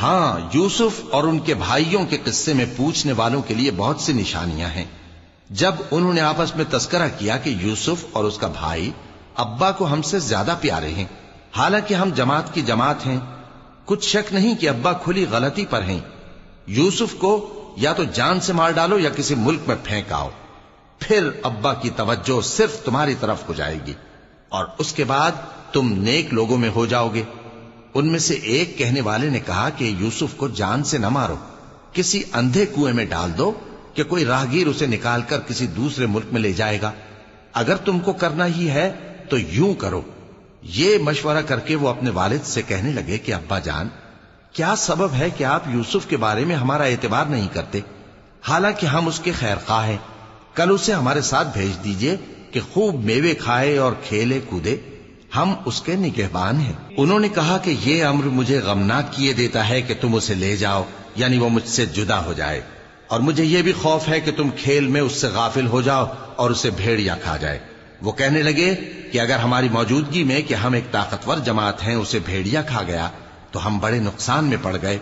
ہاں، یوسف اور ان کے بھائیوں کے قصے میں پوچھنے والوں کے لیے بہت سی نشانیاں ہیں۔ جب انہوں نے آپس میں تذکرہ کیا کہ یوسف اور اس کا بھائی ابا کو ہم سے زیادہ پیارے ہیں، حالانکہ ہم جماعت کی جماعت ہیں، کچھ شک نہیں کہ ابا کھلی غلطی پر ہیں۔ یوسف کو یا تو جان سے مار ڈالو یا کسی ملک میں پھینک آؤ، پھر ابا کی توجہ صرف تمہاری طرف ہو جائے گی اور اس کے بعد تم نیک لوگوں میں ہو جاؤ گے۔ ان میں سے ایک کہنے والے نے کہا کہ یوسف کو جان سے نہ مارو، کسی اندھے کنویں میں ڈال دو کہ کوئی راہگیر اسے نکال کر کسی دوسرے ملک میں لے جائے گا۔ اگر تم کو کرنا ہی ہے تو یوں کرو۔ یہ مشورہ کر کے وہ اپنے والد سے کہنے لگے کہ ابا جان، کیا سبب ہے کہ آپ یوسف کے بارے میں ہمارا اعتبار نہیں کرتے، حالانکہ ہم اس کے خیر خواہ ہیں؟ کل اسے ہمارے ساتھ بھیج دیجئے کہ خوب میوے کھائے اور کھیلے کودے، ہم اس کے نگہبان ہیں۔ انہوں نے کہا کہ یہ امر مجھے غمناک کیے دیتا ہے کہ تم اسے لے جاؤ، یعنی وہ مجھ سے جدا ہو جائے، اور مجھے یہ بھی خوف ہے کہ تم کھیل میں اس سے غافل ہو جاؤ اور اسے بھیڑیا کھا جائے۔ وہ کہنے لگے کہ اگر ہماری موجودگی میں کہ ہم ایک طاقتور جماعت ہیں اسے بھیڑیا کھا گیا تو ہم بڑے نقصان میں پڑ گئے۔